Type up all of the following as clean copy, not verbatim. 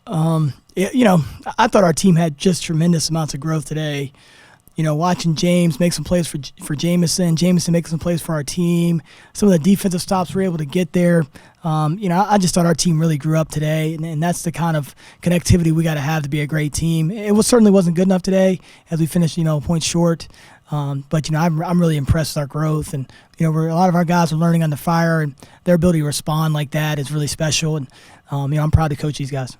I thought our team had just tremendous amounts of growth today. Watching James make some plays for Jamison make some plays for our team. Some of the defensive stops we're able to get there. I just thought our team really grew up today, and that's the kind of connectivity we got to have to be a great team. Certainly wasn't good enough today as we finished, points short. But I'm really impressed with our growth, and a lot of our guys are learning on the fire, and their ability to respond like that is really special. And I'm proud to coach these guys.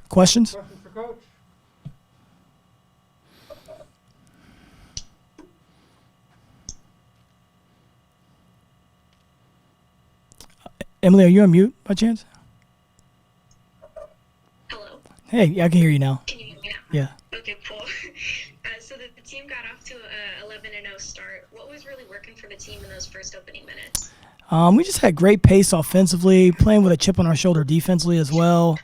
Questions? Questions for Coach? Emily, are you on mute by chance? Hello. Hey, I can hear you now. Can you hear me now? Yeah. Okay, cool. So the team got off to a 11-0 start. What was really working for the team in those first opening minutes? We just had great pace offensively, playing with a chip on our shoulder defensively as well.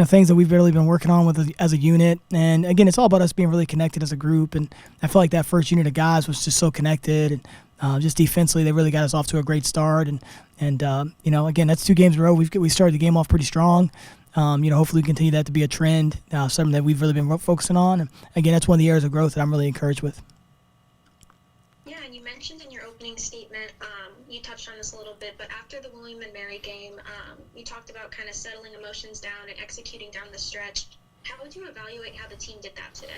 Things that we've really been working on with as a unit. And again, it's all about us being really connected as a group. And I feel like that first unit of guys was just so connected. And just defensively, they really got us off to a great start. And again, that's 2 games in a row. We started the game off pretty strong. Hopefully we continue that to be a trend, something that we've really been focusing on. And again, that's one of the areas of growth that I'm really encouraged with. Yeah, and you mentioned in your opening statement, you touched on this a little bit, but after the William and Mary game, you talked about kind of settling emotions down and executing down the stretch. How would you evaluate how the team did that today?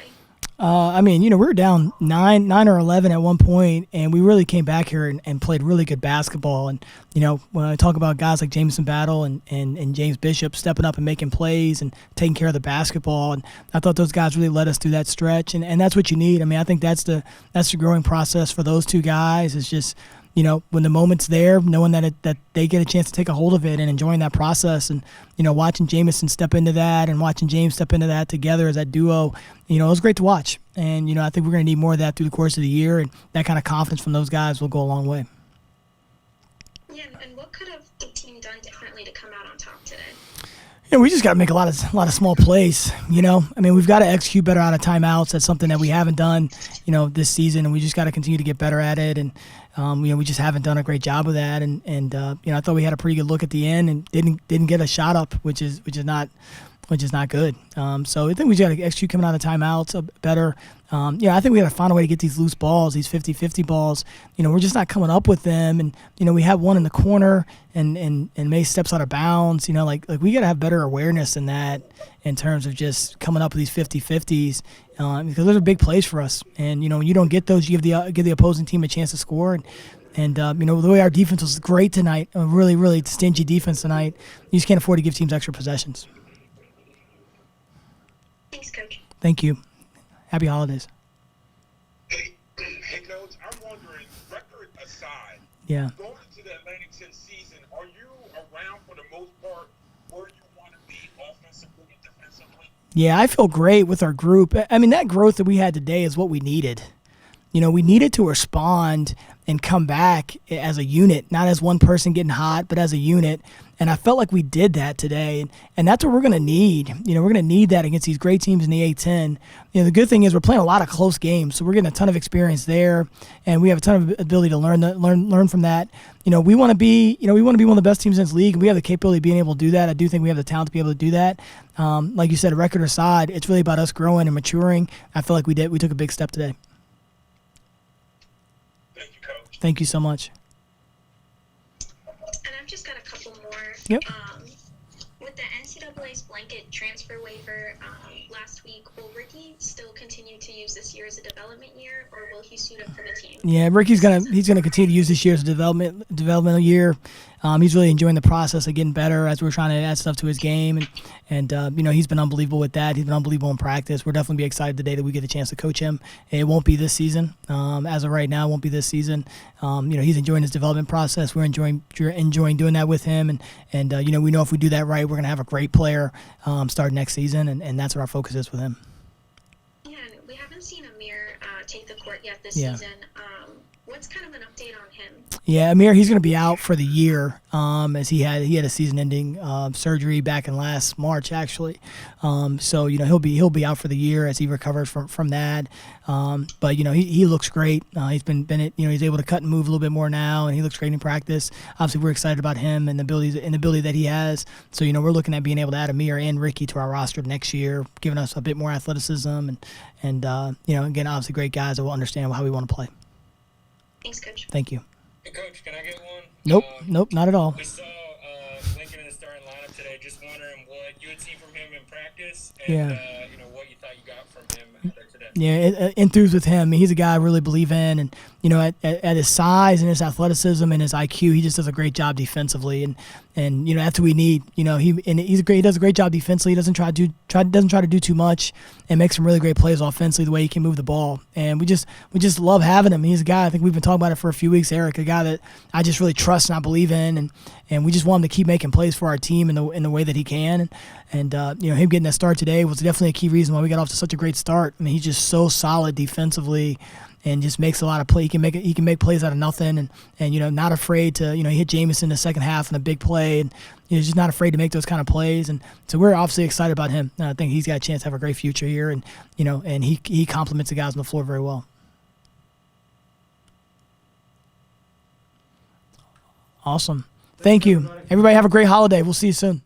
We were down 9 or 11 at one point, and we really came back here and played really good basketball. And, when I talk about guys like Jameson Battle and James Bishop stepping up and making plays and taking care of the basketball, and I thought those guys really led us through that stretch, and that's what you need. I think that's the growing process for those 2 guys. Is just, when the moment's there, knowing that they get a chance to take a hold of it and enjoying that process. And, watching Jamison step into that and watching James step into that together as that duo, it was great to watch. And, I think we're going to need more of that through the course of the year. And that kind of confidence from those guys will go a long way. Yeah, and what could have the team done differently to come out on top today? We just got to make a lot of small plays. We've got to execute better out of timeouts. That's something that we haven't done, this season, and we just got to continue to get better at it. And we just haven't done a great job of that. And I thought we had a pretty good look at the end and didn't get a shot up, which is not good. So I think we just got to execute coming out of timeouts better. I think we got to find a way to get these loose balls, these 50-50 balls. We're just not coming up with them. And, we had one in the corner and May steps out of bounds. Like we got to have better awareness than that in terms of just coming up with these 50-50s because those are big plays for us. And, when you don't get those, you give the opposing team a chance to score. And the way our defense was great tonight, a really, really stingy defense tonight, you just can't afford to give teams extra possessions. Thanks, Coach. Thank you. Happy holidays. Hey, Coach, I'm wondering, record aside, Yeah. going into the Atlantic 10 season, are you around for the most part where you want to be offensively and defensively? Yeah, I feel great with our group. That growth that we had today is what we needed. We needed to respond and come back as a unit, not as one person getting hot, but as a unit. And I felt like we did that today. And that's what we're going to need. We're going to need that against these great teams in the A-10. The good thing is we're playing a lot of close games, so we're getting a ton of experience there, and we have a ton of ability to learn from that. We want to be, we want to be one of the best teams in this league. We have the capability of being able to do that. I do think we have the talent to be able to do that. Like you said, a record aside, it's really about us growing and maturing. I feel like we did. We took a big step today. Thank you, Coach. Thank you so much. And I've just got a couple more. Yep. With the NCAA's blanket transfer waiver last week, will Ricky still continue to use this year as a development year, or will he suit up for the team? Yeah, Ricky's he's gonna continue to use this year as a developmental year. He's really enjoying the process of getting better as we're trying to add stuff to his game, and he's been unbelievable with that. He's been unbelievable in practice. We're definitely be excited the day that we get a chance to coach him. It won't be this season. As of right now, it won't be this season. He's enjoying his development process. We're enjoying doing that with him, and we know if we do that right, we're gonna have a great player start next season, and that's what our focus is with him. Yeah, and we haven't seen Amir take the court yet this Yeah. season. What's kind of an update on him? Yeah, Amir, he's going to be out for the year, as he had a season-ending surgery back in last March, actually. So he'll be out for the year as he recovers from that. But he looks great. He's been he's able to cut and move a little bit more now, and he looks great in practice. Obviously, we're excited about him and the ability that he has. So we're looking at being able to add Amir and Ricky to our roster next year, giving us a bit more athleticism and again, obviously great guys that will understand how we want to play. Thanks, Coach. Thank you. Hey, Coach, can I get one? Nope, not at all. We saw Lincoln in the starting lineup today. Just wondering what you had seen from him in practice and what you thought you got from him today. Yeah, enthused with him. He's a guy I really believe in, and at his size and his athleticism and his IQ, he just does a great job defensively, and that's what we need. He does a great job defensively. He doesn't try to do too much, and makes some really great plays offensively the way he can move the ball. And we just love having him. He's a guy, I think we've been talking about it for a few weeks, Eric, a guy that I just really trust and I believe in, and we just want him to keep making plays for our team in the way that he can. And him getting that start today was definitely a key reason why we got off to such a great start. I mean, he's just so solid defensively and just makes a lot of play. He can make plays out of nothing, and not afraid to he hit Jamison in the second half in a big play, and he's just not afraid to make those kind of plays. And so we're obviously excited about him. I think he's got a chance to have a great future here, and and he complements the guys on the floor very well. Awesome. Thank you. Everybody have a great holiday. We'll see you soon.